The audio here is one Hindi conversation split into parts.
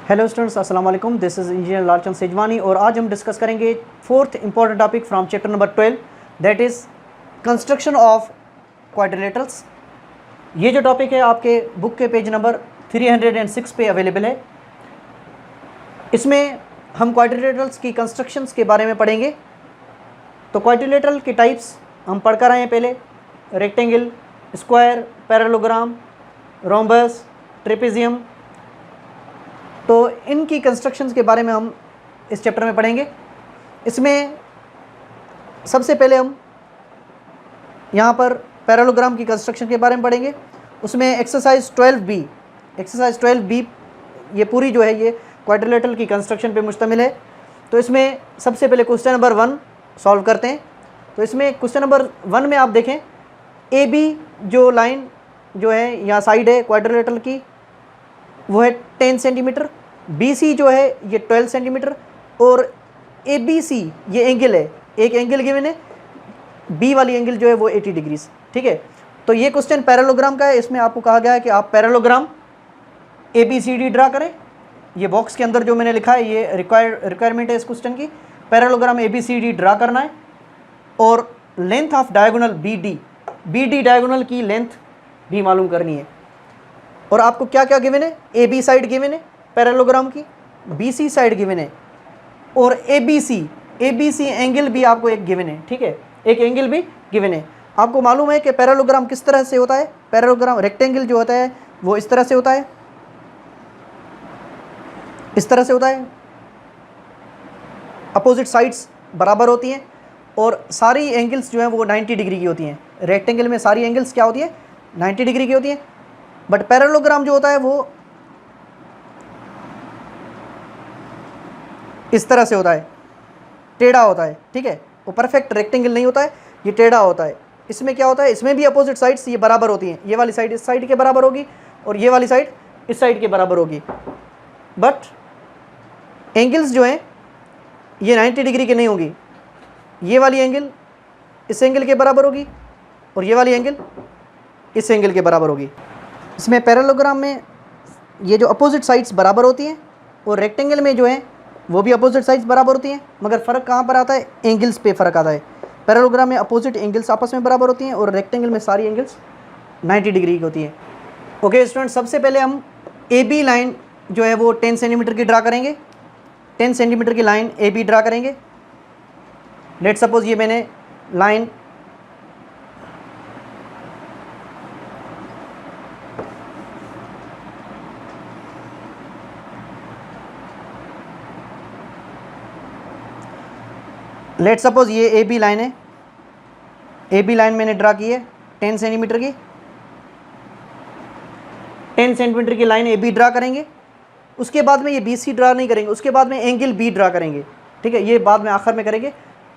हेलो स्टूडेंट्स, अस्सलाम वालेकुम। This is engineer Lalchand Sejwani और आज हम डिस्कस करेंगे fourth important topic from chapter number 12, that is construction of quadrilaterals. ये जो टॉपिक है आपके बुक के पेज नंबर 306 पे अवेलेबल है। इसमें हम क्वाड्रिलेटरल्स की कंस्ट्रक्शंस के बारे में पढ़ेंगे। तो क्वाड्रिलेटरल के टाइप्स हम पढ़ कर आए हैं पहले, rectangle, square, parallelogram, rhombus, trapezium. तो इनकी कंस्ट्रक्शंस के बारे में हम इस चैप्टर में पढ़ेंगे। इसमें सबसे पहले हम यहाँ पर पैरेललोग्राम की कंस्ट्रक्शन के बारे में पढ़ेंगे। उसमें एक्सरसाइज 12B ये पूरी जो है ये क्वाड्रिलेटरल की कंस्ट्रक्शन पे मुश्तमिल है। तो इसमें सबसे पहले क्वेश्चन नंबर 1 सॉल्व करते हैं। तो इसमें क्वेश्चन नंबर 1 में आप देखें, AB जो लाइन जो है यहाँ साइड है क्वाड्रिलेटरल की वो है 10 सेंटीमीटर, BC जो है ये 12 सेंटीमीटर और ABC ये एंगल है, एक एंगल गिवन है, B वाली एंगल जो है वो 80 डिग्रीज। ठीक है, तो ये क्वेश्चन पैरेललोग्राम का है। इसमें आपको कहा गया है कि आप पैरेललोग्राम ABCD ड्रा करें। ये बॉक्स के अंदर जो मैंने लिखा है ये रिक्वायरमेंट है इस क्वेश्चन की। पैरेललोग्राम ABCD ड्रा करना है और length of diagonal BD diagonal की लेंथ भी मालूम करनी है। और आपको क्या क्या गिवन है, AB साइड गिवन है पैरेललोग्राम की, BC साइड गिवन है और ABC एंगल भी आपको एक गिवन है। ठीक है, एक एंगल भी गिवन है। आपको मालूम है कि पैरेललोग्राम किस तरह से होता है। पैरेललोग्राम रेक्टेंगल जो होता है वो इस तरह से होता है, इस तरह से होता है। अपोजिट साइड्स बराबर होती हैं और सारी एंगल्स जो हैं वो 90 डिग्री की होती हैं। रेक्टेंगल में सारी एंगल्स क्या होती है, 90 डिग्री की होती हैं। बट पैरेललोग्राम जो होता है वो इस तरह से होता है, टेढ़ा होता है। ठीक है, वो परफेक्ट रेक्टेंगल नहीं होता है, ये टेढ़ा होता है। इसमें क्या होता है, इसमें भी अपोजिट साइड्स ये बराबर होती हैं। ये वाली साइड इस साइड के बराबर होगी और ये वाली साइड इस साइड के बराबर होगी। बट एंगल्स जो हैं ये 90 डिग्री की नहीं होगी। ये वाली एंगल इस एंगल के बराबर होगी और ये वाली एंगल इस एंगल के बराबर होगी। इसमें पैरेललोग्राम में ये जो अपोजिट साइड्स बराबर होती हैं और रेक्टेंगल में जो है वो भी अपोजिट साइड्स बराबर होती हैं, मगर फ़र्क कहाँ पर आता है, एंगल्स पे फ़र्क आता है। पैरेललोग्राम में अपोजिट एंगल्स आपस में बराबर होती हैं और रेक्टेंगल में सारी एंगल्स 90 डिग्री की होती हैं। ओके स्टूडेंट, सबसे पहले हम AB लाइन जो है वो 10 सेंटीमीटर की ड्रा करेंगे। 10 सेंटीमीटर की लाइन AB ड्रा करेंगे। लेट सपोज ये मैंने लाइन लेट सपोज ये AB लाइन है। AB लाइन मैंने ड्रा की है 10 सेंटीमीटर की। 10 सेंटीमीटर की लाइन AB ड्रा करेंगे। उसके बाद में ये BC ड्रा नहीं करेंगे, उसके बाद में एंगल B ड्रा करेंगे। ठीक है, ये बाद में आखिर में करेंगे।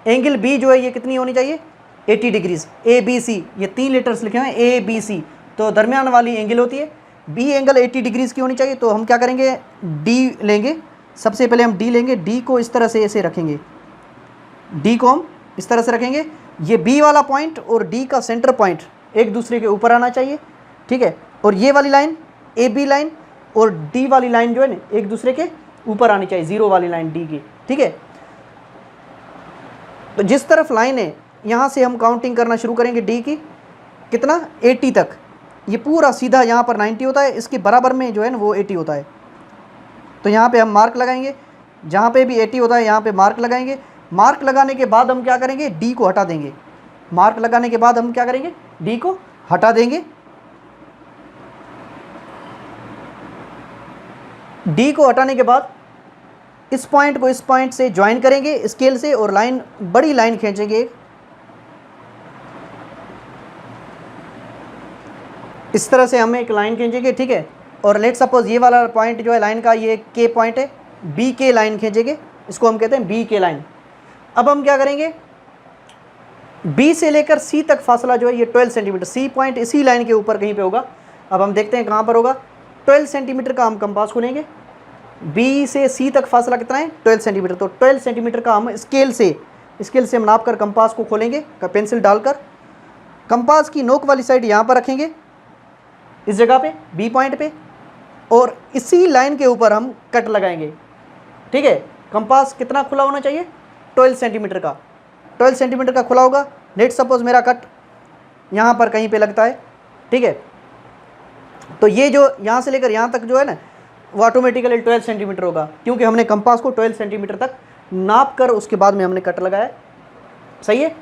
एंगल B जो है ये कितनी होनी चाहिए, 80 डिग्रीज। ABC ये 3 लेटर्स लिखे हुए हैं ABC, तो दरमियान वाली एंगल होती है। B एंगल 80 डिग्रीज की होनी चाहिए। तो हम क्या करेंगे, D लेंगे। सबसे पहले हम D लेंगे, D को इस तरह से ऐसे रखेंगे, D को हम इस तरह से रखेंगे। ये B वाला पॉइंट और D का सेंटर पॉइंट एक दूसरे के ऊपर आना चाहिए। ठीक है, और ये वाली लाइन AB लाइन और D वाली लाइन जो है ना एक दूसरे के ऊपर आनी चाहिए, जीरो वाली लाइन D की। ठीक है, तो जिस तरफ लाइन है यहाँ से हम काउंटिंग करना शुरू करेंगे D की, कितना, 80 तक। ये पूरा सीधा यहाँ पर 90 होता है, इसके बराबर में जो है ना वो 80 होता है। तो यहाँ पे हम मार्क लगाएंगे, जहाँ पे भी 80 होता है यहाँ पे मार्क लगाएंगे। मार्क लगाने के बाद हम क्या करेंगे, D को हटा देंगे। मार्क लगाने के बाद हम क्या करेंगे, D को हटा देंगे। D को हटाने के बाद इस पॉइंट को इस पॉइंट से ज्वाइन करेंगे स्केल से और लाइन, बड़ी लाइन खींचेंगे एक, इस तरह से हम एक लाइन खींचेंगे। ठीक है, और लेट सपोज ये वाला पॉइंट जो है लाइन का ये K पॉइंट है, BK लाइन खींचेंगे, इसको हम कहते हैं BK लाइन। अब हम क्या करेंगे, B से लेकर C तक फासला जो है ये 12 सेंटीमीटर, C पॉइंट इसी लाइन के ऊपर कहीं पे होगा। अब हम देखते हैं कहाँ पर होगा। 12 सेंटीमीटर का हम कंपास खोलेंगे। B से C तक फासला कितना है, 12 सेंटीमीटर। तो 12 सेंटीमीटर का हम स्केल से हम नाप कर कंपास को खोलेंगे, पेंसिल डालकर। कंपास की नोक वाली साइड यहाँ पर रखेंगे, इस जगह पे B पॉइंट पे। और इसी लाइन के ऊपर हम कट लगाएंगे। ठीक है, कंपास कितना खुला होना चाहिए? 12 सेंटीमीटर का। 12 सेंटीमीटर का खुला होगा। लेट सपोज मेरा कट यहाँ पर कहीं पे लगता है। ठीक है, तो ये जो यहाँ से लेकर यहाँ तक जो है ना, वो ऑटोमेटिकली 12 सेंटीमीटर होगा, क्योंकि हमने कंपास को 12 सेंटीमीटर तक नाप कर उसके बाद में हमने कट लगाया। सही है,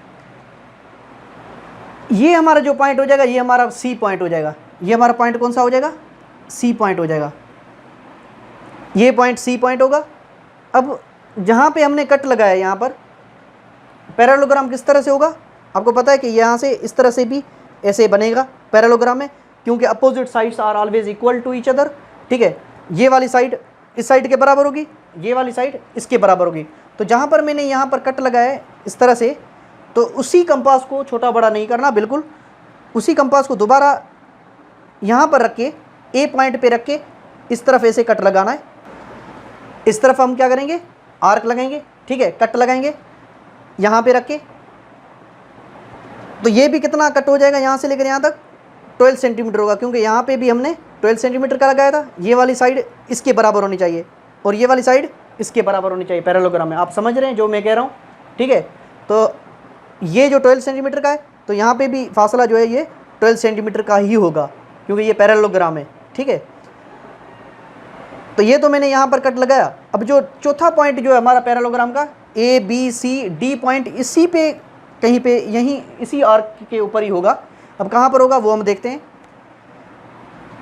ये हमारा जो पॉइंट हो जाएगा, ये हमारा सी पॉइंट हो जाएगा। ये हमारा पॉइंट कौन सा हो जाएगा? सी पॉइंट हो जाएगा। ये पॉइंट सी पॉइंट होगा। अब जहाँ पे हमने कट लगाया, यहाँ पर पैरेललोग्राम किस तरह से होगा? आपको पता है कि यहाँ से इस तरह से भी ऐसे बनेगा पैरेललोग्राम में, क्योंकि opposite sides are always equal to each other. ठीक है, ये वाली साइड इस साइड के बराबर होगी, ये वाली साइड इसके बराबर होगी। तो जहाँ पर मैंने यहाँ पर कट लगाया है इस तरह से, तो उसी कंपास को छोटा बड़ा नहीं करना, बिल्कुल उसी कंपास को दोबारा यहाँ पर रख के, ए पॉइंट पे रख के इस तरफ ऐसे कट लगाना है। इस तरफ हम क्या करेंगे? आर्क लगाएंगे। ठीक है, कट लगाएंगे यहाँ पे रख के। तो ये भी कितना कट हो जाएगा? यहाँ से लेकर यहाँ तक 12 सेंटीमीटर होगा, क्योंकि यहाँ पे भी हमने 12 सेंटीमीटर का लगाया था। ये वाली साइड इसके बराबर होनी चाहिए और ये वाली साइड इसके बराबर होनी चाहिए पैरेललोग्राम में। आप समझ रहे हैं जो मैं कह रहा हूँ? ठीक है, तो ये जो 12 सेंटीमीटर का है, तो यहाँ पे भी फासला जो है ये 12 सेंटीमीटर का ही होगा, क्योंकि ये पैरेललोग्राम है। ठीक है, तो ये तो मैंने यहाँ पर कट लगाया। अब जो चौथा पॉइंट जो है हमारा पैरेललोग्राम का, A B C D point इसी पे कहीं पे, यहीं इसी आर्क के ऊपर ही होगा। अब कहाँ पर होगा वो हम देखते हैं।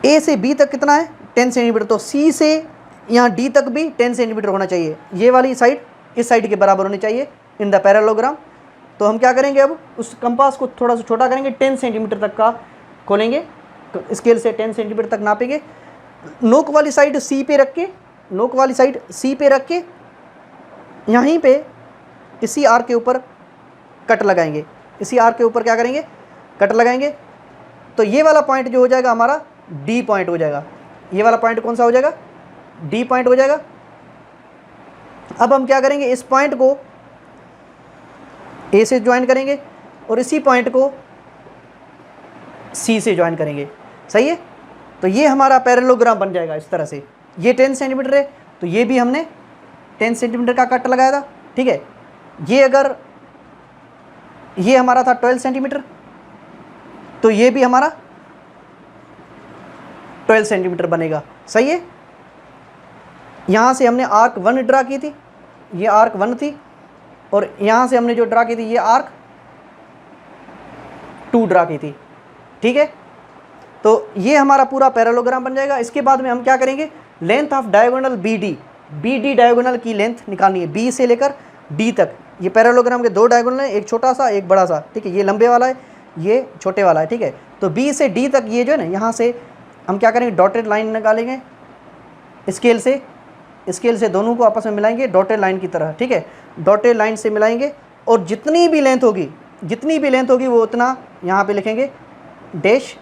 ए से बी तक कितना है? 10 सेंटीमीटर। तो सी से यहाँ डी तक भी 10 सेंटीमीटर होना चाहिए। ये वाली साइड इस साइड के बराबर होनी चाहिए इन द पैरेललोग्राम। तो हम क्या करेंगे? अब उस कंपास को थोड़ा सा छोटा करेंगे, 10 सेंटीमीटर तक का खोलेंगे, स्केल से 10 सेंटीमीटर तक नापेंगे। नोक वाली साइड सी पे रख के, नोक वाली साइड सी पे रख के यहीं पे इसी आर्क के ऊपर कट लगाएंगे। इसी आर्क के ऊपर क्या करेंगे? कट लगाएंगे। तो ये वाला पॉइंट जो हो जाएगा हमारा डी पॉइंट हो जाएगा। ये वाला पॉइंट कौन सा हो जाएगा? डी पॉइंट हो जाएगा। अब हम क्या करेंगे? इस पॉइंट को ए से ज्वाइन करेंगे और इसी पॉइंट को सी से ज्वाइन करेंगे। सही है, तो ये हमारा पैरेललोग्राम बन जाएगा इस तरह से। ये 10 सेंटीमीटर है, तो ये भी हमने 10 सेंटीमीटर का कट लगाया था। ठीक है, ये अगर ये हमारा था 12 सेंटीमीटर, तो ये भी हमारा 12 सेंटीमीटर बनेगा। सही है, यहाँ से हमने आर्क 1 ड्रा की थी, ये आर्क 1 थी, और यहाँ से हमने जो ड्रा की थी ये आर्क 2 ड्रा की थी। ठीक है, तो ये हमारा पूरा पैरेललोग्राम बन जाएगा। इसके बाद में हम क्या करेंगे? Length of diagonal B D diagonal की लेंथ निकालनी है, बी से लेकर डी तक। ये पैरेललोग्राम के 2 डायगोनल हैं, एक छोटा सा एक बड़ा सा। ठीक है, ये लंबे वाला है, ये छोटे वाला है। ठीक है, तो बी से डी तक ये जो है ना, यहाँ से हम क्या करेंगे? डॉटेड लाइन निकालेंगे स्केल से दोनों को आपस में मिलाएंगे डॉटेड लाइन की तरह। ठीक है, डॉटेड लाइन से मिलाएंगे और जितनी भी लेंथ होगी वो उतना यहाँ पे लिखेंगे डैश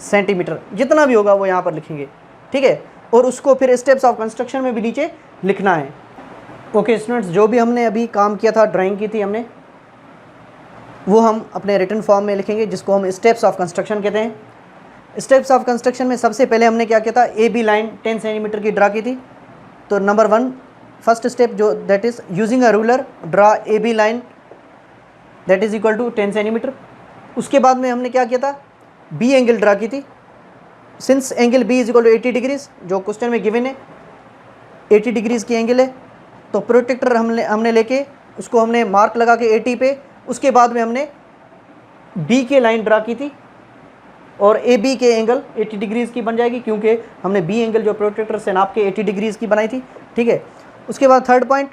सेंटीमीटर, जितना भी होगा वो यहाँ पर लिखेंगे। ठीक है, और उसको फिर स्टेप्स ऑफ कंस्ट्रक्शन में भी नीचे लिखना है। ओके स्टूडेंट्स, जो भी हमने अभी काम किया था, ड्राइंग की थी हमने, वो हम अपने रिटन फॉर्म में लिखेंगे, जिसको हम स्टेप्स ऑफ कंस्ट्रक्शन कहते हैं। स्टेप्स ऑफ कंस्ट्रक्शन में सबसे पहले हमने क्या किया था? ए बी लाइन 10 सेंटीमीटर की ड्रा की थी। तो नंबर 1 फर्स्ट स्टेप जो that is using a ruler draw A B line that is equal to 10 centimetre. उसके बाद में हमने क्या किया था? बी एंगल ड्रा की थी। Since angle B is equal to 80 degrees, जो क्वेश्चन में गिवन है 80 डिग्रीज़ की एंगल है, तो प्रोटेक्टर हमने लेके उसको हमने मार्क लगा के 80 पे, उसके बाद में हमने बी के लाइन ड्रा की थी और ए बी के एंगल 80 डिग्रीज़ की बन जाएगी, क्योंकि हमने बी एंगल जो प्रोटेक्टर से नाप के 80 डिग्रीज़ की बनाई थी। ठीक है, उसके बाद थर्ड पॉइंट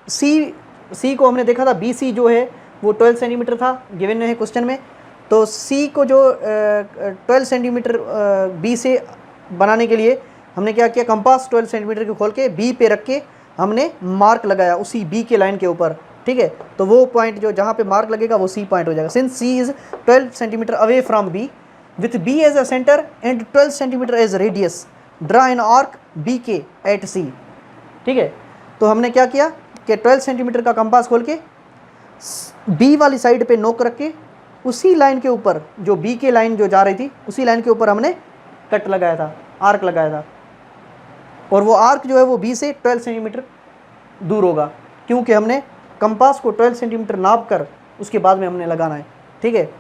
सी को हमने देखा था, बी सी जो है वो 12 सेंटीमीटर था गिवन है क्वेश्चन में। तो सी को जो 12 सेंटीमीटर बी से बनाने के लिए हमने क्या किया? कंपास 12 सेंटीमीटर की खोल के बी पे रख के हमने मार्क लगाया उसी बी के लाइन के ऊपर। ठीक है, तो वो पॉइंट जो जहाँ पे मार्क लगेगा वो सी पॉइंट हो जाएगा। Since C is 12 centimetre away from B with B as a centre and 12 centimetre as radius, draw an arc B के एट सी। ठीक है, तो हमने क्या किया कि 12 सेंटीमीटर का कंपास खोल के बी वाली साइड पे नोक रख के उसी लाइन के ऊपर, जो बी के लाइन जो जा रही थी उसी लाइन के ऊपर हमने कट लगाया था। आर्क लगाया था, और वो आर्क जो है वो बी से 12 सेंटीमीटर दूर होगा, क्योंकि हमने कंपास को 12 सेंटीमीटर नाप कर उसके बाद में हमने लगाना है। ठीक है,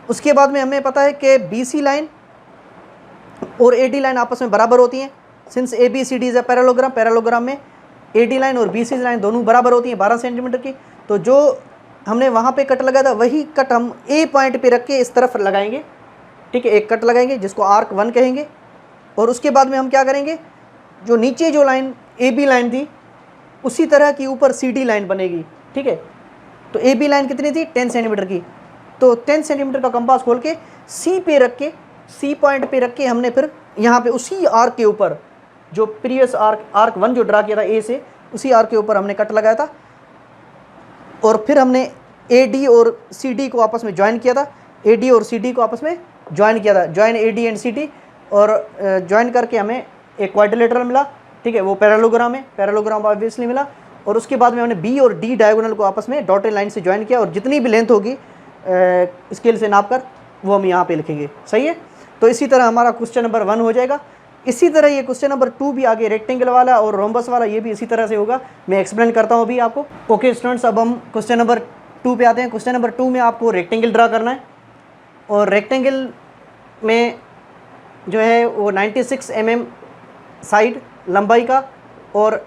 उसके बाद में हमें पता है कि BC लाइन और AD लाइन आपस में बराबर होती हैं। Since ABCD is a parallelogram, parallelogram में AD लाइन और BC लाइन दोनों बराबर होती हैं 12 सेंटीमीटर की। तो जो हमने वहाँ पे कट लगाया था वही कट हम A पॉइंट पे रख के इस तरफ लगाएंगे। ठीक है, एक कट लगाएंगे जिसको आर्क 1 कहेंगे, और उसके बाद में हम क्या करेंगे, जो नीचे जो लाइन AB लाइन थी उसी तरह की ऊपर CD लाइन बनेगी। ठीक है, तो AB लाइन कितनी थी 10 सेंटीमीटर की, तो 10 सेंटीमीटर का कंपास खोल के C पे रख के, C पॉइंट पे रख के हमने फिर यहाँ पे उसी आर्क के ऊपर जो प्रीवियस आर्क 1 जो ड्रा किया था A से, उसी आर्क के ऊपर हमने कट लगाया था, और फिर हमने AD और CD को आपस में ज्वाइन किया था, AD और CD को आपस में ज्वाइन किया था, ज्वाइन AD एंड CD, और ज्वाइन करके हमें एक क्वाड्रिलेटरल मिला। ठीक है, वो पैरेललोग्राम है, पैरेललोग्राम ऑब्वियसली मिला, और उसके बाद में हमने B और D डायगोनल को आपस में डॉटेड लाइन से ज्वाइन किया, और जितनी भी लेंथ होगी स्केल से नाप कर वो हम यहाँ पे लिखेंगे। सही है, तो इसी तरह हमारा क्वेश्चन नंबर 1 हो जाएगा। इसी तरह ये क्वेश्चन नंबर 2 भी आगे रेक्टेंगल वाला और रोम्बस वाला, ये भी इसी तरह से होगा, मैं एक्सप्लेन करता हूँ अभी आपको। ओके स्टूडेंट्स, अब हम क्वेश्चन नंबर 2 पे आते हैं। क्वेश्चन नंबर 2 में आपको रेक्टेंगल ड्रा करना है, और रेक्टेंगल में जो है वो 96 mm साइड लंबाई का और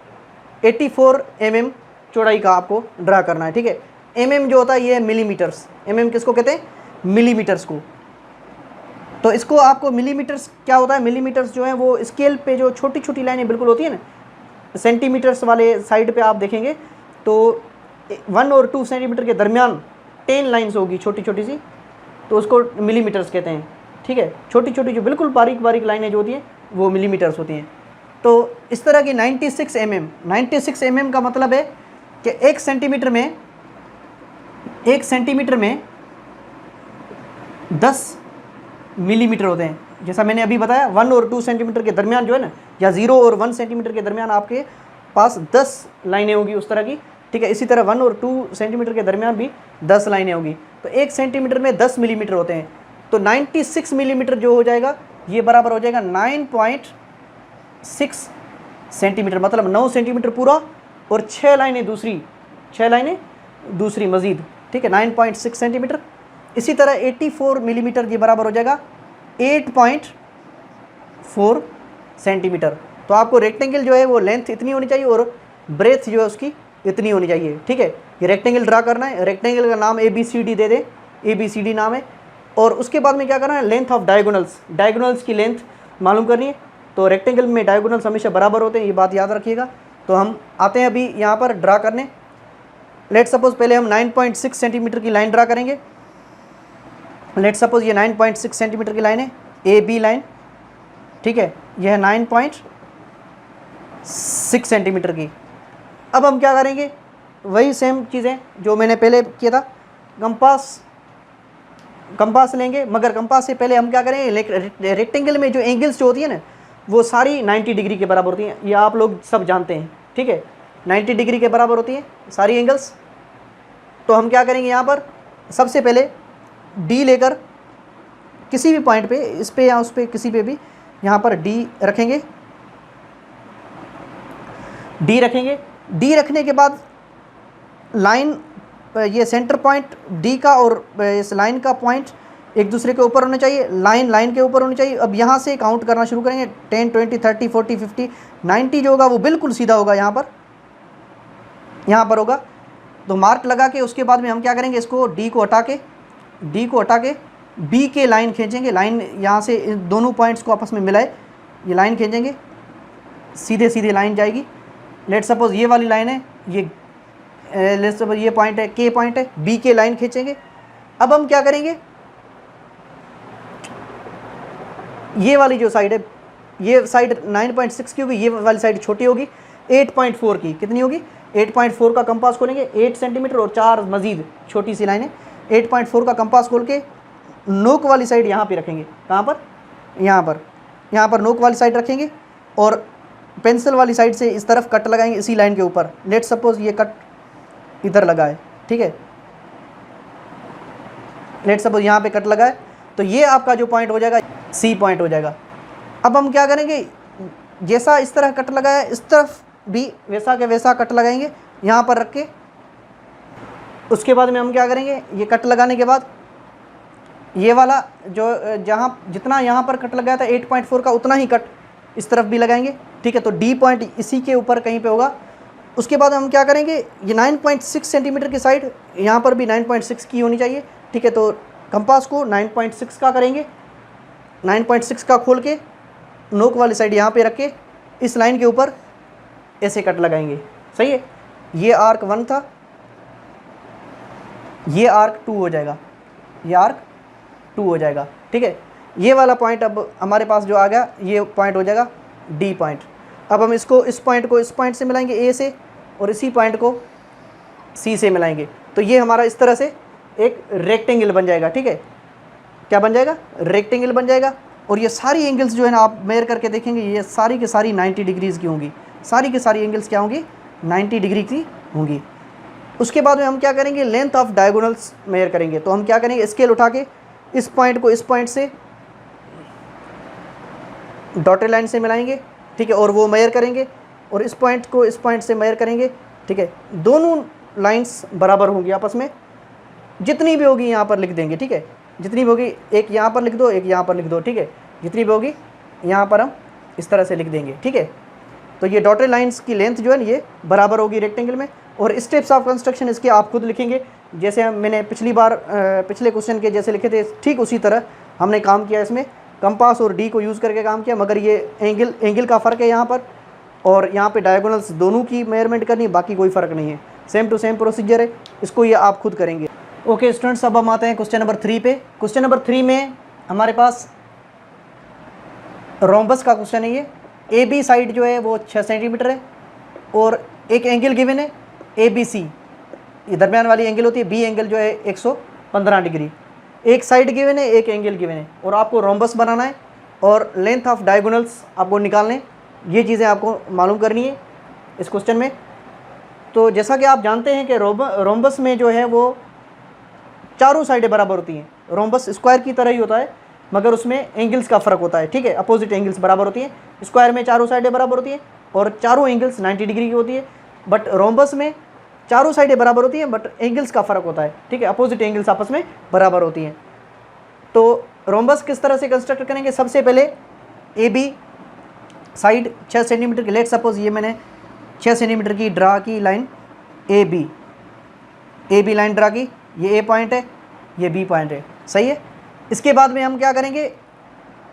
84 mm चौड़ाई का आपको ड्रा करना है। ठीक है, mm जो होता है ये है मिलीमीटर्स, mm किसको कहते हैं, मिलीमीटर्स को। तो इसको आपको मिलीमीटर्स क्या होता है, मिलीमीटर्स जो है वो स्केल पे जो छोटी छोटी लाइनें बिल्कुल होती है ना, सेंटीमीटर्स वाले साइड पे आप देखेंगे तो 1 और 2 सेंटीमीटर के दरमियान 10 लाइन्स होगी छोटी छोटी सी, तो उसको मिलीमीटर्स कहते हैं। ठीक है, छोटी छोटी जो बिल्कुल बारीक बारीक लाइनें जो होती हैं वो मिलीमीटर्स होती हैं। तो इस तरह की 96 mm का मतलब है कि 1 सेंटीमीटर में 10 मिलीमीटर होते हैं। जैसा मैंने अभी बताया 1 और 2 सेंटीमीटर के दरमियान जो है ना, या 0 और 1 सेंटीमीटर के दरमियान आपके पास 10 लाइनें होगी उस तरह की। ठीक है, इसी तरह 1 और 2 सेंटीमीटर के दरमियान भी 10 लाइनें होगी, तो 1 सेंटीमीटर में 10 मिलीमीटर होते हैं। तो 96 मिलीमीटर जो हो जाएगा ये बराबर हो जाएगा 9.6 सेंटीमीटर, मतलब 9 सेंटीमीटर पूरा और 6 लाइनें दूसरी मज़ीद। ठीक है, 9.6 सेंटीमीटर। इसी तरह 84 मिलीमीटर ये बराबर हो जाएगा 8.4 सेंटीमीटर। तो आपको रेक्टेंगल जो है वो लेंथ इतनी होनी चाहिए और ब्रेथ जो है उसकी इतनी होनी चाहिए। ठीक है, ये रेक्टेंगल ड्रा करना है, रेक्टेंगल का नाम ABCD दे दे, ABCD नाम है। और उसके बाद में क्या करना है, लेंथ ऑफ डायगोनल्स की लेंथ मालूम करनी है। तो रेक्टेंगल में डायगोनल्स हमेशा बराबर होते हैं, ये बात याद रखिएगा। तो हम आते हैं अभी यहाँ पर ड्रा करने। लेट सपोज पहले हम 9.6 सेंटीमीटर की लाइन ड्रा करेंगे। लेट सपोज ये 9.6 सेंटीमीटर की लाइन है, AB लाइन। ठीक है, यह है 9.6 सेंटीमीटर की। अब हम क्या करेंगे, वही सेम चीज़ें जो मैंने पहले किया था, कंपास लेंगे, मगर कंपास से पहले हम क्या करेंगे, रेक्टेंगल में जो एंगल्स जो होती है ना वो सारी 90 डिग्री के बराबर होती हैं, ये आप लोग सब जानते हैं। ठीक है, 90 डिग्री के बराबर होती हैं सारी एंगल्स। तो हम क्या करेंगे, यहाँ पर सबसे पहले D लेकर किसी भी पॉइंट पे, इस पे या उस पे किसी पे भी, यहाँ पर D रखेंगे। D रखने के बाद लाइन, ये सेंटर पॉइंट D का और इस लाइन का पॉइंट एक दूसरे के ऊपर होने चाहिए, लाइन के ऊपर होनी चाहिए। अब यहाँ से काउंट करना शुरू करेंगे, 10, 20, 30, 40, 50, 90 जो होगा वो बिल्कुल सीधा होगा, यहाँ पर होगा। तो मार्क लगा के उसके बाद में हम क्या करेंगे, इसको D को हटा के B के लाइन खींचेंगे। लाइन यहाँ से इन दोनों पॉइंट्स को आपस में मिलाए, ये लाइन खींचेंगे, सीधे लाइन जाएगी। लेट सपोज ये वाली लाइन है, लेट सपोज ये पॉइंट है, K पॉइंट है, B के लाइन खींचेंगे। अब हम क्या करेंगे, ये वाली जो साइड है, ये साइड 9.6 की होगी, ये वाली साइड छोटी होगी, 8.4 की। कितनी होगी, 8.4 का कंपास खोलेंगे, 8 सेंटीमीटर और 4 मजीद छोटी सी लाइन है। 8.4 का कंपास खोल के नोक वाली साइड यहाँ पे रखेंगे। कहाँ पर, यहाँ पर नोक वाली साइड रखेंगे और पेंसिल वाली साइड से इस तरफ कट लगाएंगे इसी लाइन के ऊपर। लेट सपोज ये कट इधर लगा है, ठीक है, लेट सपोज यहाँ पे कट लगा है, तो ये आपका जो पॉइंट हो जाएगा C पॉइंट हो जाएगा। अब हम क्या करेंगे, जैसा इस तरह कट लगाया इस तरफ भी वैसा के वैसा कट लगाएंगे यहाँ पर रख के। उसके बाद में हम क्या करेंगे, ये कट लगाने के बाद ये वाला जो जहाँ जितना यहाँ पर कट लगाया था 8.4 का उतना ही कट इस तरफ भी लगाएंगे, ठीक है। तो डी पॉइंट इसी के ऊपर कहीं पे होगा। उसके बाद हम क्या करेंगे, ये 9.6 सेंटीमीटर की साइड यहाँ पर भी 9.6 की होनी चाहिए, ठीक है। तो कंपास को 9.6 का करेंगे, 9.6 का खोल के नोक वाली साइड यहाँ पे रख के इस लाइन के ऊपर ऐसे कट लगाएंगे, सही है। ये आर्क 1 था, ये आर्क 2 हो जाएगा, ये आर्क 2 हो जाएगा, ठीक है। ये वाला पॉइंट अब हमारे पास जो आ गया ये पॉइंट हो जाएगा डी पॉइंट। अब हम इसको इस पॉइंट को इस पॉइंट से मिलाएंगे ए से, और इसी पॉइंट को सी से मिलाएंगे। तो ये हमारा इस तरह से एक रेक्टेंगल बन जाएगा, ठीक है। क्या बन जाएगा, रेक्टेंगल बन जाएगा। और ये सारी एंगल्स जो है ना आप मेयर करके देखेंगे, ये सारी की सारी 90 डिग्रीज़ की होंगी, सारी की सारी एंगल्स क्या होंगी, 90 डिग्री की होंगी। उसके बाद में हम क्या करेंगे, लेंथ ऑफ डायगोनल्स मेयर करेंगे। तो हम क्या करेंगे, स्केल उठा के इस पॉइंट को इस पॉइंट से डॉटेड लाइन से मिलाएंगे, ठीक है, और वो मेयर करेंगे, और इस पॉइंट को इस पॉइंट से मेयर करेंगे, ठीक है। दोनों लाइंस बराबर होंगी आपस में, जितनी भी होगी यहाँ पर लिख देंगे, ठीक है। जितनी भी होगी, एक यहाँ पर लिख दो, एक यहाँ पर लिख दो, ठीक है। जितनी भी होगी यहाँ पर हम इस तरह से लिख देंगे, ठीक है। तो ये डॉटेड लाइंस की लेंथ जो है ना ये बराबर होगी रेक्टेंगल में। और स्टेप्स ऑफ कंस्ट्रक्शन इसके आप खुद लिखेंगे, जैसे मैंने पिछली बार पिछले क्वेश्चन के जैसे लिखे थे ठीक उसी तरह हमने काम किया। इसमें कंपास और डी को यूज़ करके काम किया, मगर ये एंगल का फ़र्क है यहाँ पर, और यहाँ पे डायगोनल्स दोनों की मेजरमेंट करनी, बाकी कोई फ़र्क नहीं है, सेम टू सेम प्रोसीजर है। इसको ये आप खुद करेंगे। ओके स्टूडेंट्स, अब हम आते हैं क्वेश्चन नंबर 3 पे। क्वेश्चन नंबर 3 में हमारे पास रोम्बस का क्वेश्चन है। ये ए बी साइड जो है वो 6 सेंटीमीटर है, और एक एंगल गिवन है ए बी सी, ये दरमियान वाली एंगल होती है, बी एंगल जो है 115 डिग्री। एक साइड गिवन है, एक एंगल गिवन है, और आपको रोम्बस बनाना है और लेंथ ऑफ डायगोनल्स आपको निकालने, ये चीज़ें आपको मालूम करनी है इस क्वेश्चन में। तो जैसा कि आप जानते हैं कि रोम्बस में जो है वो चारों साइडें बराबर होती हैं। रोम्बस स्क्वायर की तरह ही होता है, मगर उसमें एंगल्स का फ़र्क होता है, ठीक है। अपोजिट एंगल्स बराबर होती हैं। स्क्वायर में चारों साइडें बराबर होती हैं और चारों एंगल्स 90 डिग्री की होती है, बट रोम्बस में चारों साइडें बराबर होती हैं बट एंगल्स का फ़र्क होता है, ठीक है। अपोजिट एंगल्स आपस में बराबर होती हैं। तो रोम्बस किस तरह से कंस्ट्रक्ट करेंगे, सबसे पहले ए बी साइड 6 सेंटीमीटर की, लेट सपोज ये मैंने 6 सेंटीमीटर की ड्रा की line A B line draw की, ये ए पॉइंट है, ये बी पॉइंट है, सही है। इसके बाद में हम क्या करेंगे,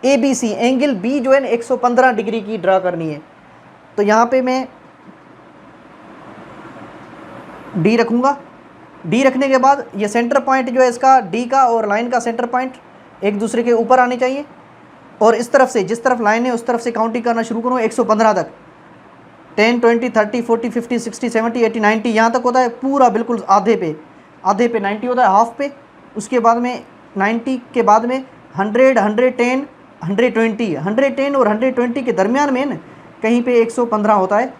A B C angle B जो है ना 115 डिग्री की ड्रा करनी है। तो यहाँ पे मैं डी रखूँगा। डी रखने के बाद ये सेंटर पॉइंट जो है इसका डी का और लाइन का सेंटर पॉइंट एक दूसरे के ऊपर आने चाहिए, और इस तरफ से जिस तरफ लाइन है उस तरफ से काउंटिंग करना शुरू करूँ 115 तक। 10, 20, 30, 40, 50, 60, 70, 80, 90 यहाँ तक होता है पूरा, बिल्कुल आधे पे 90 होता है, हाफ पे। उसके बाद में 90 के बाद में 100, 110, 120 और 120 के दरमियान में ना कहीं पे 115 होता है।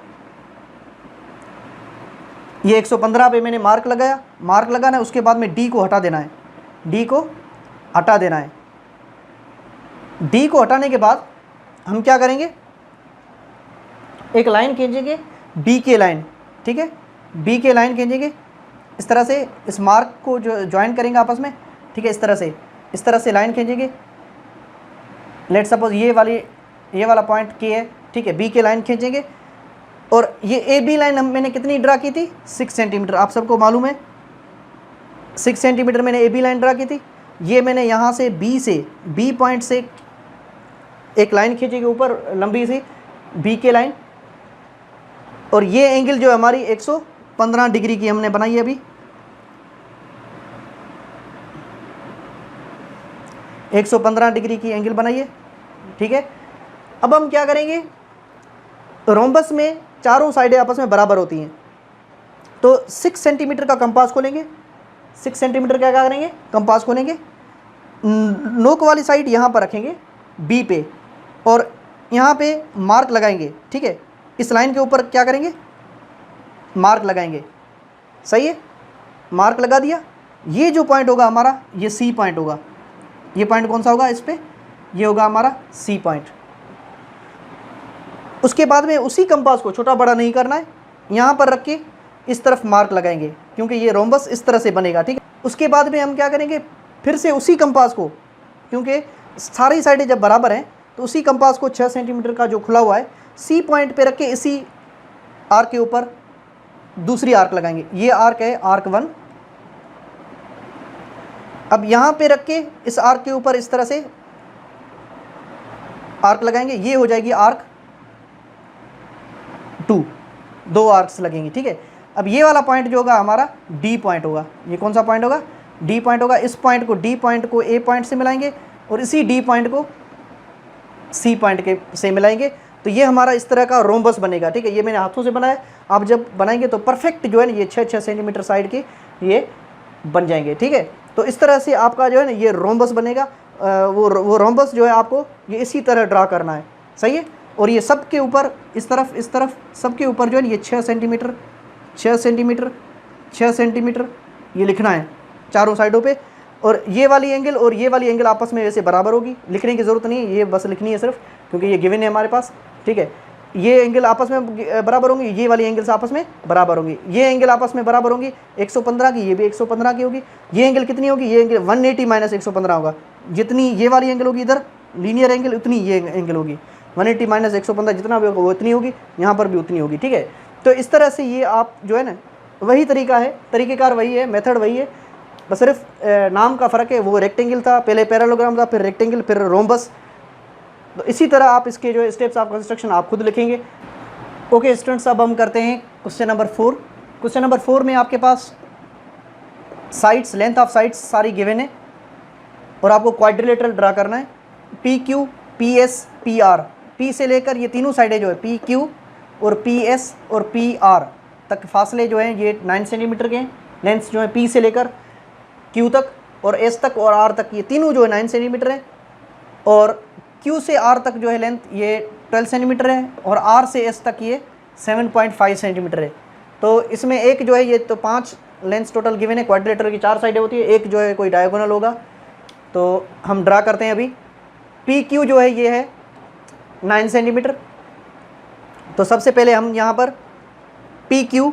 ये 115 पे मैंने मार्क लगाना है। उसके बाद में डी को हटा देना है, डी को हटा देना है। डी को हटाने के बाद हम क्या करेंगे, एक लाइन खींचेंगे बी के लाइन, ठीक है, बी के लाइन खींचेंगे इस तरह से, इस मार्क को जो ज्वाइन करेंगे आपस में, ठीक है। इस तरह से लाइन खींचेंगे। लेट सपोज ये वाला पॉइंट के है, ठीक है, बी के लाइन खींचेंगे। और ये ए बी लाइन मैंने कितनी ड्रा की थी, 6 सेंटीमीटर, आप सबको मालूम है 6 सेंटीमीटर मैंने ए बी लाइन ड्रा की थी। ये मैंने यहाँ से बी पॉइंट से एक लाइन खींचेगी ऊपर लंबी सी बी के लाइन, और ये एंगल जो हमारी 115 डिग्री की हमने बनाई है अभी। 115 डिग्री की एंगल बनाइए, ठीक है। अब हम क्या करेंगे, रोम्बस में चारों साइडें आपस में बराबर होती हैं, तो 6 सेंटीमीटर का कंपास खोलेंगे। 6 सेंटीमीटर का क्या करेंगे, कंपास खोलेंगे। नोक वाली साइड यहाँ पर रखेंगे बी पे, और यहाँ पे मार्क लगाएंगे, ठीक है। इस लाइन के ऊपर क्या करेंगे, मार्क लगाएंगे, सही है। मार्क लगा दिया। ये जो पॉइंट होगा हमारा, ये सी पॉइंट होगा। ये पॉइंट कौन सा होगा इस पे, ये होगा हमारा सी पॉइंट, उसके बाद में उसी कंपास को छोटा बड़ा नहीं करना है, यहाँ पर रख के इस तरफ मार्क लगाएंगे क्योंकि ये रोम्बस इस तरह से बनेगा, ठीक है। उसके बाद में हम क्या करेंगे, फिर से उसी कंपास को, क्योंकि सारी साइडें जब बराबर हैं तो उसी कंपास को 6 सेंटीमीटर का जो खुला हुआ है सी पॉइंट पे रख के इसी आर्क के ऊपर दूसरी आर्क लगाएंगे। ये आर्क है आर्क 1। अब यहाँ पे रख के इस आर्क के ऊपर इस तरह से आर्क लगाएंगे, ये हो जाएगी आर्क 2, 2 आर्क्स लगेंगे, ठीक है। अब ये वाला पॉइंट जो होगा हमारा डी पॉइंट होगा। ये कौन सा पॉइंट होगा, डी पॉइंट होगा। इस पॉइंट को डी पॉइंट को ए पॉइंट से मिलाएंगे और इसी डी पॉइंट को सी पॉइंट के से मिलाएंगे, तो ये हमारा इस तरह का रोम्बस बनेगा, ठीक है। ये मैंने हाथों से बनाया, आप जब बनाएंगे तो परफेक्ट जो है ना ये 6-6 सेंटीमीटर साइड के ये बन जाएंगे, ठीक है। तो इस तरह से आपका जो है ना ये रोम्बस बनेगा। वो रोम्बस जो है आपको ये इसी तरह ड्रा करना है, सही है। और ये सब के ऊपर इस तरफ सब के ऊपर जो है ये 6 सेंटीमीटर 6 सेंटीमीटर 6 सेंटीमीटर ये लिखना है चारों साइडों पे। और ये वाली एंगल और ये वाली एंगल आपस में वैसे बराबर होगी, लिखने की ज़रूरत नहीं है, ये बस लिखनी है सिर्फ क्योंकि ये गिवन है हमारे पास, ठीक है। ये एंगल आपस में बराबर होंगी, ये वाली एंगल से आपस में बराबर होंगी, ये एंगल आपस में बराबर होंगी 115 की, ये भी 115 की होगी। ये एंगल कितनी होगी, ये एंगल 180 माइनस 115 होगा। जितनी ये वाली एंगल होगी इधर लीनियर एंगल, उतनी ये एंगल होगी 180 माइनस 115, जितना भी होगा वो इतनी होगी, यहाँ पर भी उतनी होगी, ठीक है। तो इस तरह से ये आप जो है ना वही तरीका है, तरीक़ेकार वही है, मेथड वही है, बस सिर्फ नाम का फ़र्क है। वो रेक्टेंगल था, पहले पैरेललोग्राम था, फिर रेक्टेंगल, फिर रोम्बस। तो इसी तरह आप इसके जो स्टेप्स ऑफ कंस्ट्रक्शन आप खुद लिखेंगे। ओके स्टूडेंट्स, अब हम करते हैं क्वेश्चन नंबर 4। क्वेश्चन नंबर 4 में आपके पास साइड्स, लेंथ ऑफ साइड्स सारी गिवन है और आपको क्वाड्रिलेटरल ड्रा करना है। P Q, P S, P R, P से लेकर ये तीनों साइडें जो है पी क्यू और पी एस और पी आर तक फासले जो हैं ये 9 सेंटीमीटर के हैं। लेंथ जो है पी से लेकर क्यू तक और एस तक और आर तक ये तीनों जो है 9 सेंटीमीटर है। और क्यू से आर तक जो है लेंथ ये 12 सेंटीमीटर है और आर से एस तक ये 7.5 सेंटीमीटर है। तो इसमें एक जो है ये तो 5 लेंथ टोटल गिवन है। क्वाड्रिलेटरल की 4 साइडें होती है, एक जो है कोई डायगोनल होगा। तो हम ड्रा करते हैं अभी। पी क्यू जो है ये है 9 सेंटीमीटर। तो सबसे पहले हम यहाँ पर पी क्यू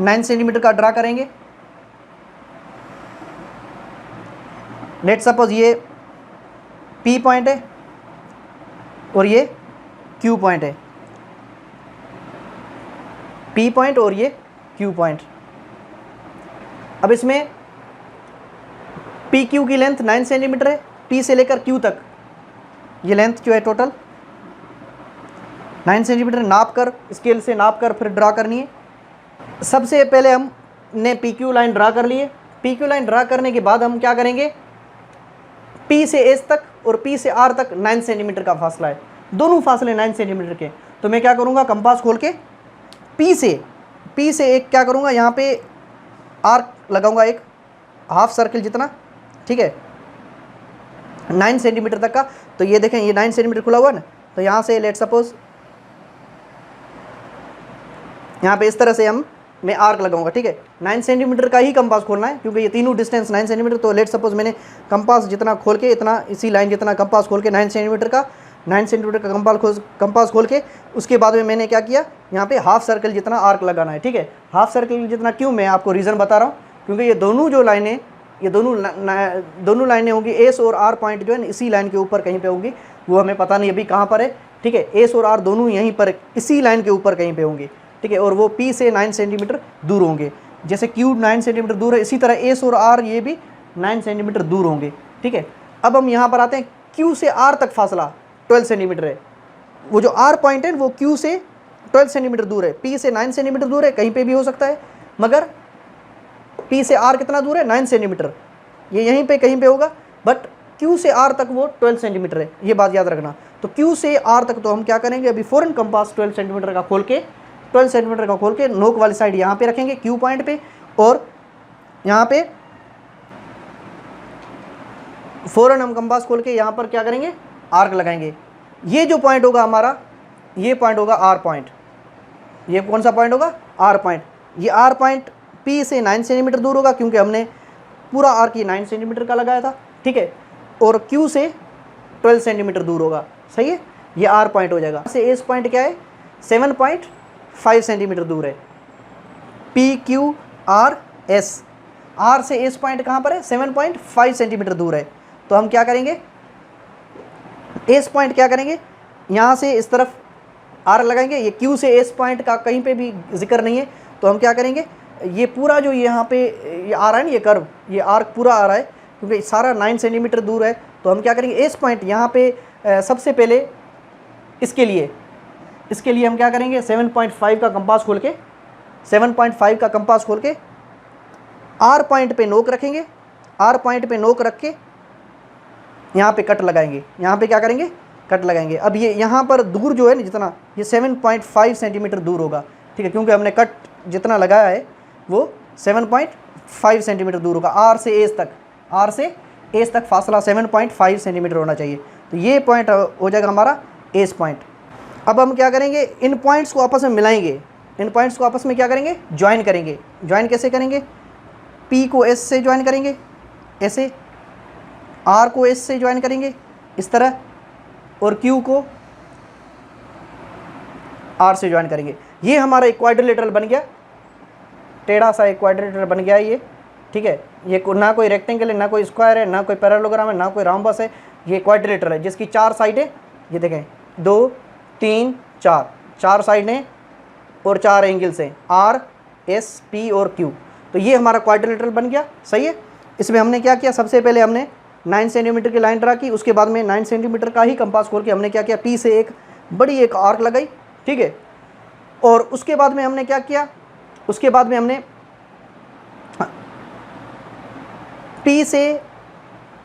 9 सेंटीमीटर का ड्रा करेंगे। लेट सपोज ये पी पॉइंट है और ये क्यू पॉइंट है, पी पॉइंट और ये क्यू पॉइंट। अब इसमें पी क्यू की लेंथ 9 सेंटीमीटर है, पी से लेकर क्यू तक ये लेंथ जो है टोटल 9 सेंटीमीटर नाप कर, स्केल से नाप कर फिर ड्रा करनी है। सबसे पहले हमने पी क्यू लाइन ड्रा कर ली है। पी क्यू लाइन ड्रा करने के बाद हम क्या करेंगे, पी से एस तक और पी से आर तक 9 सेंटीमीटर का फासला है, दोनों फासले 9 सेंटीमीटर के। तो मैं क्या करूँगा, कंपास खोल के पी से एक क्या करूँगा, यहाँ पे आर्क लगाऊंगा एक हाफ सर्किल जितना, ठीक है, 9 सेंटीमीटर तक का। तो ये देखें ये 9 सेंटीमीटर खुला हुआ है ना, तो यहाँ से लेट सपोज यहाँ पे इस तरह से मैं आर्क लगाऊंगा, ठीक है। 9 सेंटीमीटर का ही कंपास खोलना है क्योंकि ये तीनों डिस्टेंस 9 सेंटीमीटर। तो लेट सपोज मैंने कंपास जितना खोल के इतना इसी लाइन जितना कंपास खोल के 9 सेंटीमीटर का कंपास खोल के उसके बाद में मैंने क्या किया, यहाँ पे हाफ सर्कल जितना आर्क लगाना है, ठीक है। हाफ सर्कल जितना क्यों, मैं आपको रीज़न बता रहा हूँ क्योंकि ये दोनों जो लाइनें ये दोनों लाइनें होंगी, एस और आर पॉइंट जो है इसी लाइन के ऊपर कहीं पे होंगी, वो हमें पता नहीं अभी कहाँ पर है, ठीक है। एस और आर दोनों यहीं पर इसी लाइन के ऊपर कहीं पे होंगे, ठीक है। और वो पी से 9 सेंटीमीटर दूर होंगे, जैसे क्यू 9 सेंटीमीटर दूर है, इसी तरह एस और आर ये भी 9 सेंटीमीटर दूर होंगे, ठीक है। अब हम यहाँ पर आते हैं, क्यू से आर तक फासला 12 सेंटीमीटर है। वो जो आर पॉइंट है वो क्यू से 12 सेंटीमीटर दूर है, पी से 9 सेंटीमीटर दूर है, कहीं पे भी हो सकता है, मगर पी से आर कितना दूर है, 9 सेंटीमीटर, ये यहीं पे कहीं पे होगा। बट क्यू से आर तक वो 12 सेंटीमीटर है, ये बात याद रखना। तो क्यू से आर तक तो हम क्या करेंगे, अभी फॉरन कंपास 12 सेंटीमीटर का खोल के नोक वाली साइड यहाँ पे रखेंगे क्यू पॉइंट पे, और यहाँ पे फौरन हम कंपास खोल के यहाँ पर क्या करेंगे, आर्क लगाएंगे। ये जो पॉइंट होगा हमारा, ये पॉइंट होगा आर पॉइंट। ये कौन सा पॉइंट होगा, आर पॉइंट। ये आर पॉइंट पी से 9 सेंटीमीटर दूर होगा क्योंकि हमने पूरा आर्क ये 9 सेंटीमीटर का लगाया था, ठीक है। और क्यू से 12 सेंटीमीटर दूर होगा, सही है। ये आर पॉइंट हो जाएगा। से एस पॉइंट क्या है, 7.5 सेंटीमीटर दूर है। P Q R S, R से एस पॉइंट कहाँ पर है, 7.5 सेंटीमीटर दूर है। तो हम क्या करेंगे, एस पॉइंट क्या करेंगे, यहाँ से इस तरफ आर लगाएंगे। ये क्यू से एस पॉइंट का कहीं पे भी जिक्र नहीं है, तो हम क्या करेंगे, ये पूरा जो यहाँ पे ये आ रहा है ना, ये कर्व, ये आर्क पूरा आ रहा है क्योंकि सारा 9 सेंटीमीटर दूर है। तो हम क्या करेंगे, एस पॉइंट यहाँ पे सबसे पहले इसके लिए हम क्या करेंगे, 7.5 का कंपास खोल के, 7.5 का कंपास खोल के आर पॉइंट पे नोक रखेंगे। आर पॉइंट पे नोक रख के यहाँ पे कट लगाएंगे। यहाँ पे क्या करेंगे, कट लगाएंगे। अब ये यहाँ पर दूर जो है ना, जितना ये 7.5 सेंटीमीटर दूर होगा, ठीक है, क्योंकि हमने कट जितना लगाया है वो 7.5 सेंटीमीटर दूर होगा। आर से एस तक, आर से एस तक फासला 7.5 सेंटीमीटर होना चाहिए। तो ये पॉइंट हो जाएगा हमारा एस पॉइंट। अब हम क्या करेंगे, इन पॉइंट्स को आपस में मिलाएंगे। इन पॉइंट्स को आपस में क्या करेंगे, ज्वाइन करेंगे। ज्वाइन कैसे करेंगे, पी को एस से ज्वाइन करेंगे ऐसे, आर को एस से ज्वाइन करेंगे इस तरह, और क्यू को आर से ज्वाइन करेंगे। ये हमारा एक क्वाड्रिलेटरल बन गया, टेढ़ा सा एक क्वाड्रिलेटरल बन गया ये, ठीक है। ये ना कोई रेक्टेंगल है, ना कोई स्क्वायर है, ना कोई पैरेललोग्राम है, ना कोई रोम्बस है। ये क्वाड्रिलेटरल है जिसकी 4 साइडें, ये देखें 2 3 4 साइडें और 4 एंगल्स हैं, आर एस पी और क्यू। तो ये हमारा क्वाड्रिलेटरल बन गया, सही है। इसमें हमने क्या किया, सबसे पहले हमने 9 सेंटीमीटर की लाइन ड्रा की, उसके बाद में 9 सेंटीमीटर का ही कंपास खोल के हमने क्या किया, पी से एक बड़ी एक आर्क लगाई, ठीक है। और उसके बाद में हमने क्या किया, उसके बाद में हमने पी से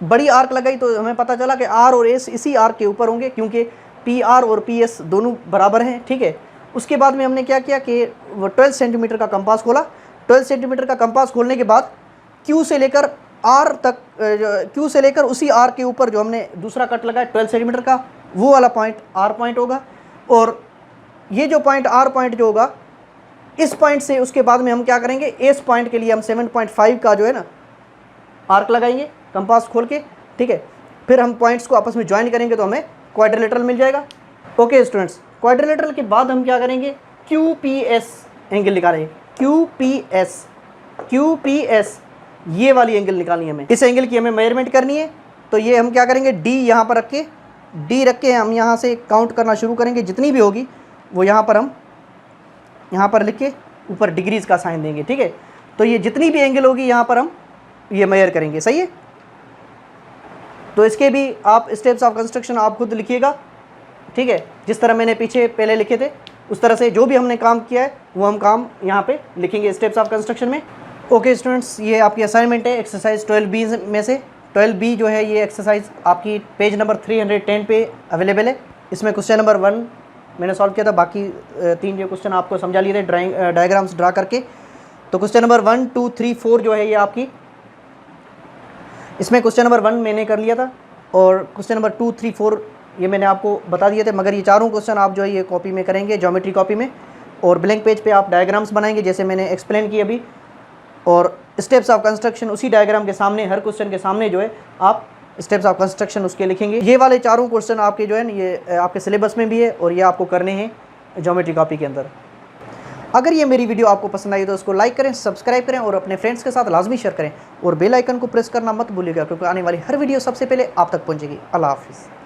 बड़ी आर्क लगाई, तो हमें पता चला कि आर और एस इसी आर्क के ऊपर होंगे क्योंकि पी आर और पी एस दोनों बराबर हैं, ठीक है। उसके बाद में हमने क्या किया कि वो 12 सेंटीमीटर का कंपास खोला। 12 सेंटीमीटर का कंपास खोलने के बाद क्यू से लेकर आर तक, क्यू से लेकर उसी आर के ऊपर जो हमने दूसरा कट लगाया 12 सेंटीमीटर का, वो वाला पॉइंट आर पॉइंट होगा। और ये जो पॉइंट आर पॉइंट जो होगा, इस पॉइंट से उसके बाद में हम क्या करेंगे, एस पॉइंट के लिए हम 7.5 का जो है ना आर्क लगाएंगे कंपास खोल के, ठीक है। फिर हम पॉइंट्स को आपस में ज्वाइन करेंगे तो हमें क्वाड्रिलेटरल मिल जाएगा। ओके स्टूडेंट्स, क्वाड्रिलेटरल के बाद हम क्या करेंगे, क्यू पी एस एंगल निकालेंगे। क्यू पी एस ये वाली एंगल निकालनी है हमें, इस एंगल की हमें मेजरमेंट करनी है। तो ये हम क्या करेंगे, डी यहाँ पर रख के हम यहाँ से काउंट करना शुरू करेंगे। जितनी भी होगी वो यहाँ पर हम यहाँ पर लिख के ऊपर डिग्रीज का साइन देंगे, ठीक है। तो ये जितनी भी एंगल होगी यहाँ पर हम ये मेजर करेंगे, सही है। तो इसके भी आप स्टेप्स ऑफ कंस्ट्रक्शन आप खुद लिखिएगा, ठीक है। जिस तरह मैंने पीछे पहले लिखे थे उस तरह से जो भी हमने काम किया है वो हम काम यहाँ पे लिखेंगे स्टेप्स ऑफ कंस्ट्रक्शन में। ओके स्टूडेंट्स, ये आपकी असाइनमेंट है एक्सरसाइज 12B में से। 12B जो है ये एक्सरसाइज आपकी पेज नंबर 310 पे अवेलेबल है। इसमें क्वेश्चन नंबर 1 मैंने सॉल्व किया था, बाकी 3 जो क्वेश्चन आपको समझा लिए थे डायग्राम्स ड्रा करके। तो क्वेश्चन नंबर 1 2 3 4 जो है ये आपकी, इसमें क्वेश्चन नंबर 1 मैंने कर लिया था और क्वेश्चन नंबर 2 3 4 ये मैंने आपको बता दिए थे। मगर ये चारों क्वेश्चन आप जो है ये कॉपी में करेंगे, ज्योमेट्री कॉपी में, और ब्लैंक पेज पे आप डायग्राम्स बनाएंगे जैसे मैंने एक्सप्लेन किया अभी। और स्टेप्स ऑफ कंस्ट्रक्शन उसी डायग्राम के सामने, हर क्वेश्चन के सामने जो है आप स्टेप्स ऑफ कंस्ट्रक्शन उसके लिखेंगे। ये वाले चारों क्वेश्चन आपके जो है ना ये आपके सिलेबस में भी है और ये आपको करने हैं ज्योमेट्री कॉपी के अंदर। अगर ये मेरी वीडियो आपको पसंद आई तो उसको लाइक करें, सब्सक्राइब करें और अपने फ्रेंड्स के साथ लाजमी शेयर करें और बेल आइकन को प्रेस करना मत भूलिएगा क्योंकि आने वाली हर वीडियो सबसे पहले आप तक पहुंचेगी। अल्लाह हाफिज़।